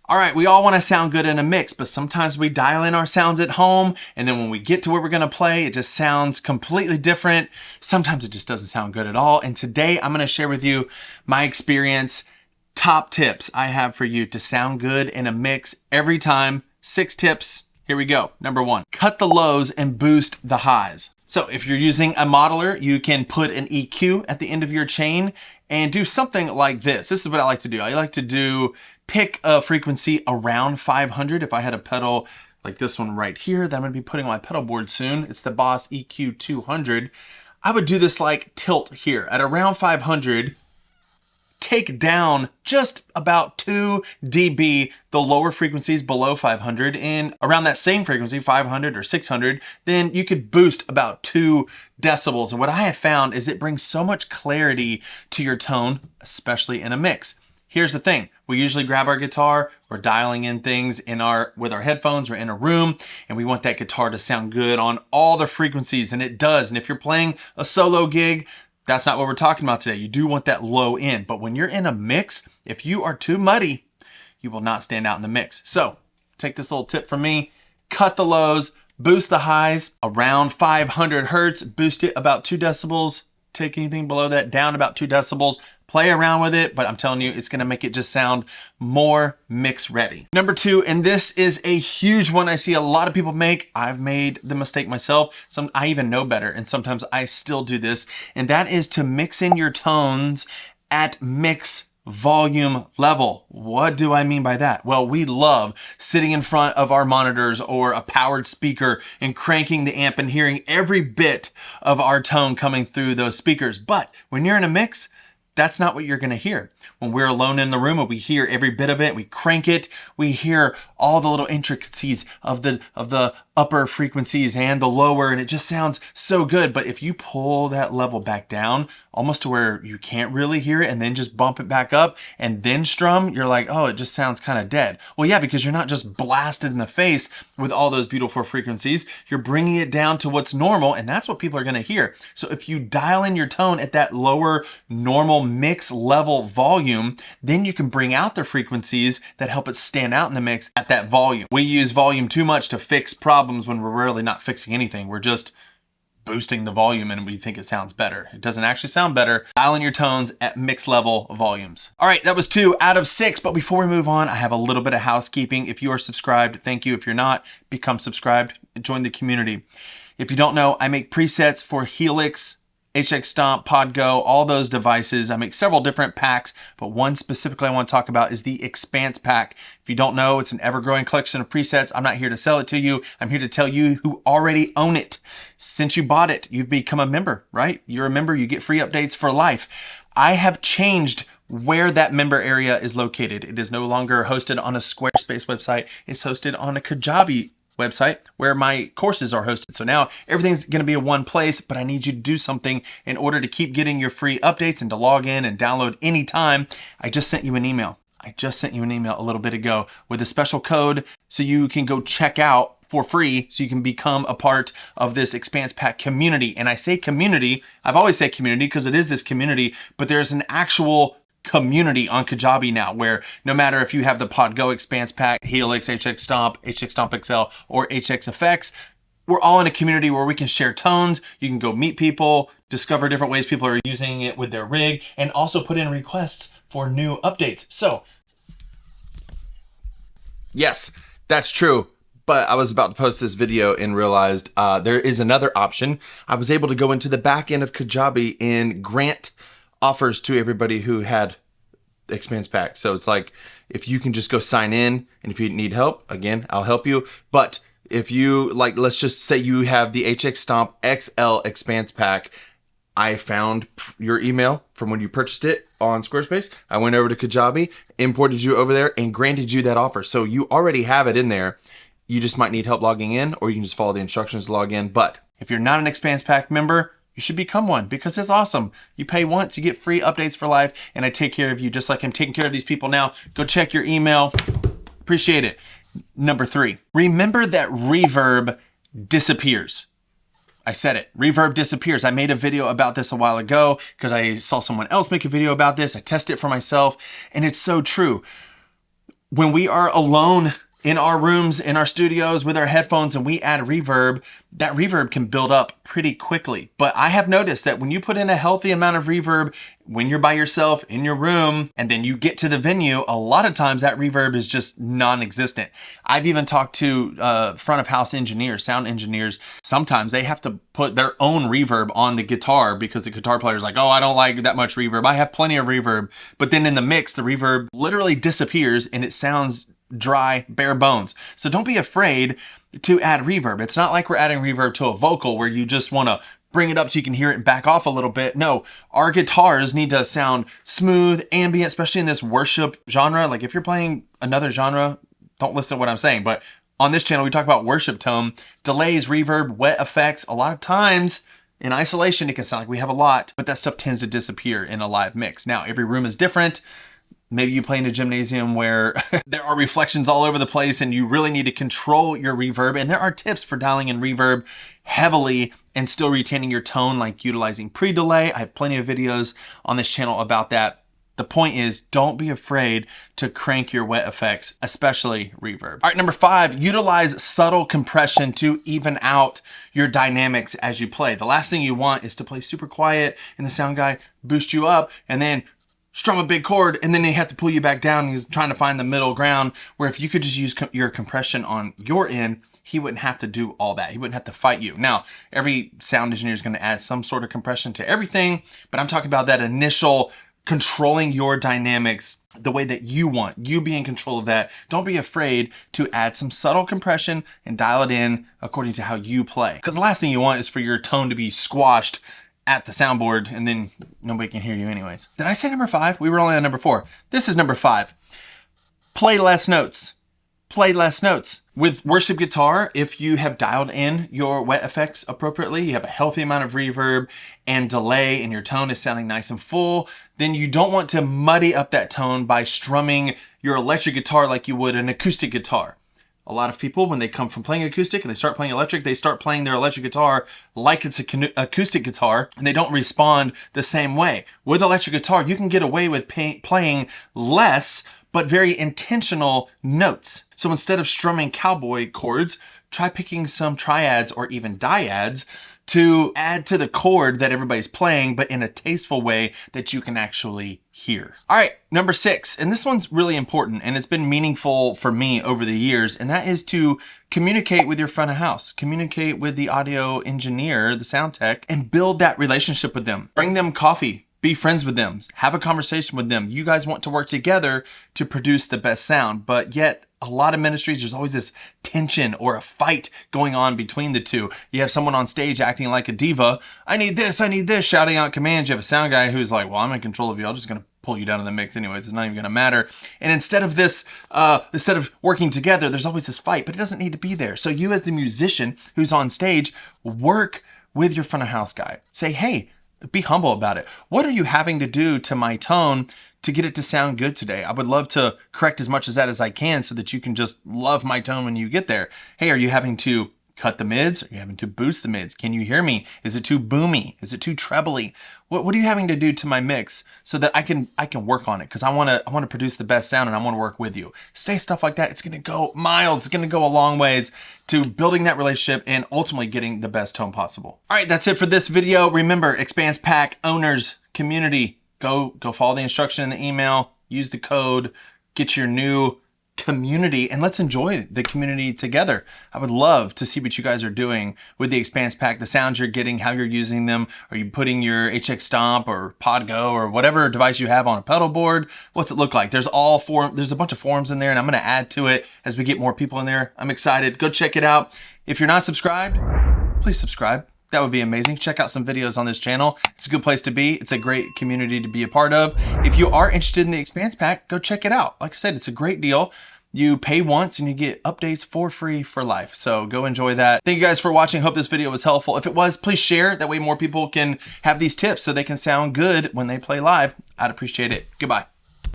All right, we all want to sound good in a mix, but sometimes we dial in our sounds at home, and then when we get to where we're going to play, it just sounds completely different. Sometimes it just doesn't sound good at all. And today I'm going to share with you my experience, top tips I have for you to sound good in a mix every time. 6 tips. Here we go. Number 1, cut the lows and boost the highs. So if you're using a modeler, you can put an EQ at the end of your chain and do something like this. This is what I like to do. I like to pick a frequency around 500. If I had a pedal like this one right here that I'm gonna be putting on my pedal board soon, it's the Boss EQ 200. I would do this like tilt here at around 500, take down just about 2 dB the lower frequencies below 500, and around that same frequency, 500 or 600, then you could boost about 2 decibels. And what I have found is it brings so much clarity to your tone, especially in a mix. Here's the thing. We usually grab our guitar, we're dialing in things with our headphones or in a room, and we want that guitar to sound good on all the frequencies, and it does. And if you're playing a solo gig, that's not what we're talking about today. You do want that low end, but when you're in a mix, if you are too muddy, you will not stand out in the mix. So take this little tip from me, cut the lows, boost the highs around 500 hertz, boost it about 2 decibels, take anything below that down about 2 decibels, play around with it, but I'm telling you, it's gonna make it just sound more mix ready. Number 2, and this is a huge one I see a lot of people make. I've made the mistake myself. I even know better, and sometimes I still do this, and that is to mix in your tones at mix volume level. What do I mean by that? Well, we love sitting in front of our monitors or a powered speaker and cranking the amp and hearing every bit of our tone coming through those speakers. But when you're in a mix, that's not what you're gonna hear. When we're alone in the room and we hear every bit of it, we crank it, we hear all the little intricacies of the upper frequencies and the lower, and it just sounds so good. But if you pull that level back down, almost to where you can't really hear it, and then just bump it back up and then strum, you're like, oh, it just sounds kind of dead. Well, yeah, because you're not just blasted in the face with all those beautiful frequencies, you're bringing it down to what's normal, and that's what people are gonna hear. So if you dial in your tone at that lower normal mix level volume, then you can bring out the frequencies that help it stand out in the mix at that volume. We use volume too much to fix problems when we're really not fixing anything. We're just boosting the volume and we think it sounds better. It doesn't actually sound better. Dial in your tones at mix level volumes. All right, that was 2 out of 6, but before we move on, I have a little bit of housekeeping. If you are subscribed, thank you. If you're not, become subscribed and join the community. If you don't know, I make presets for Helix, HX Stomp, PodGo, all those devices. I make several different packs, but one specifically I want to talk about is the Expanse Pack. If you don't know, it's an ever-growing collection of presets. I'm not here to sell it to you. I'm here to tell you who already own it. Since you bought it, you've become a member, right? You're a member, you get free updates for life. I have changed where that member area is located. It is no longer hosted on a Squarespace website. It's hosted on a Kajabi website where my courses are hosted. So now everything's going to be in one place, but I need you to do something in order to keep getting your free updates and to log in and download anytime. I just sent you an email. A little bit ago with a special code so you can go check out for free so you can become a part of this Expanse Pack community. And I say community, I've always said community because it is this community, but there's an actual community on Kajabi now where no matter if you have the PodGo Expanse Pack, Helix, HX Stomp XL, or HX Effects, we're all in a community where we can share tones. You can go meet people, discover different ways people are using it with their rig, and also put in requests for new updates. So, yes, that's true. But I was about to post this video and realized there is another option. I was able to go into the back end of Kajabi and grant offers to everybody who had Expanse Pack. So it's like, if you can just go sign in, and if you need help, again, I'll help you. But if you, like, let's just say you have the HX Stomp XL Expanse Pack, I found your email from when you purchased it on Squarespace. I went over to Kajabi, imported you over there, and granted you that offer. So you already have it in there. You just might need help logging in, or you can just follow the instructions to log in. But if you're not an Expanse Pack member, you should become one because it's awesome. You pay once, you get free updates for life, and I take care of you just like I'm taking care of these people now. Go check your email. Appreciate it. Number 3, remember that reverb disappears. I said it, reverb disappears. I made a video about this a while ago because I saw someone else make a video about this. I tested it for myself, and it's so true. when we are alone in our rooms, in our studios with our headphones and we add reverb, that reverb can build up pretty quickly. But I have noticed that when you put in a healthy amount of reverb, when you're by yourself in your room and then you get to the venue, a lot of times that reverb is just non-existent. I've even talked to front of house engineers, sound engineers. Sometimes they have to put their own reverb on the guitar because the guitar player's like, oh, I don't like that much reverb. I have plenty of reverb. But then in the mix, the reverb literally disappears and it sounds dry, bare bones. So don't be afraid to add reverb. It's not like we're adding reverb to a vocal where you just want to bring it up so you can hear it and back off a little bit. No, our guitars need to sound smooth, ambient, especially in this worship genre. Like if you're playing another genre, don't listen to what I'm saying, but on this channel, we talk about worship tone, delays, reverb, wet effects. A lot of times in isolation, it can sound like we have a lot, but that stuff tends to disappear in a live mix. Now, every room is different. Maybe you play in a gymnasium where there are reflections all over the place and you really need to control your reverb. And there are tips for dialing in reverb heavily and still retaining your tone, like utilizing pre-delay. I have plenty of videos on this channel about that. The point is, don't be afraid to crank your wet effects, especially reverb. All right, number 5, utilize subtle compression to even out your dynamics as you play. The last thing you want is to play super quiet and the sound guy boost you up and then strum a big chord, and then they have to pull you back down. He's trying to find the middle ground, where if you could just use your compression on your end, he wouldn't have to do all that. He wouldn't have to fight you. Now, every sound engineer is going to add some sort of compression to everything, but I'm talking about that initial controlling your dynamics the way that you want. You be in control of that. Don't be afraid to add some subtle compression and dial it in according to how you play. Because the last thing you want is for your tone to be squashed at the soundboard and then nobody can hear you anyways. Did I say number 5? We were only on number 4. This is number 5. Play less notes. Play less notes. With worship guitar, if you have dialed in your wet effects appropriately, you have a healthy amount of reverb and delay and your tone is sounding nice and full, then you don't want to muddy up that tone by strumming your electric guitar like you would an acoustic guitar. A lot of people, when they come from playing acoustic and they start playing electric, they start playing their electric guitar like it's an acoustic guitar, and they don't respond the same way. With electric guitar, you can get away with playing less, but very intentional notes. So instead of strumming cowboy chords, try picking some triads or even dyads to add to the chord that everybody's playing, but in a tasteful way that you can actually hear. All right, number 6, and this one's really important and it's been meaningful for me over the years, and that is to communicate with your front of house, communicate with the audio engineer, the sound tech, and build that relationship with them. Bring them coffee, be friends with them, have a conversation with them. You guys want to work together to produce the best sound, but yet a lot of ministries, there's always this tension or a fight going on between the two. You have someone on stage acting like a diva. I need this, shouting out commands. You have a sound guy who's like, well, I'm in control of you. I'm just going to pull you down in the mix anyways. It's not even going to matter. And instead of working together, there's always this fight, but it doesn't need to be there. So you as the musician who's on stage, work with your front of house guy. Say, hey, be humble about it. What are you having to do to my tone to get it to sound good today? I would love to correct as much of that as I can so that you can just love my tone when you get there. Hey, are you having to cut the mids? Are you having to boost the mids? Can you hear me? Is it too boomy? Is it too trebly? What are you having to do to my mix so that I can work on it? Because I want to produce the best sound and I want to work with you. Say stuff like that. It's going to go miles. It's going to go a long ways to building that relationship and ultimately getting the best tone possible. All right, that's it for this video. Remember, Expanse Pack owners, community, go follow the instruction in the email, use the code, get your new community, and let's enjoy the community together. I would love to see what you guys are doing with the Expanse Pack, the sounds you're getting, how you're using them. Are you putting your HX Stomp or Pod Go or whatever device you have on a pedal board? What's it look like? There's a bunch of forums in there, and I'm going to add to it as we get more people in there. I'm excited. Go check it out. If you're not subscribed, please subscribe. That would be amazing. Check out some videos on this channel. It's a good place to be. It's a great community to be a part of. If you are interested in the Expanse Pack, go check it out. Like I said, it's a great deal. You pay once and you get updates for free for life. So go enjoy that. Thank you guys for watching. Hope this video was helpful. If it was, please share. That way more people can have these tips so they can sound good when they play live. I'd appreciate it. Goodbye.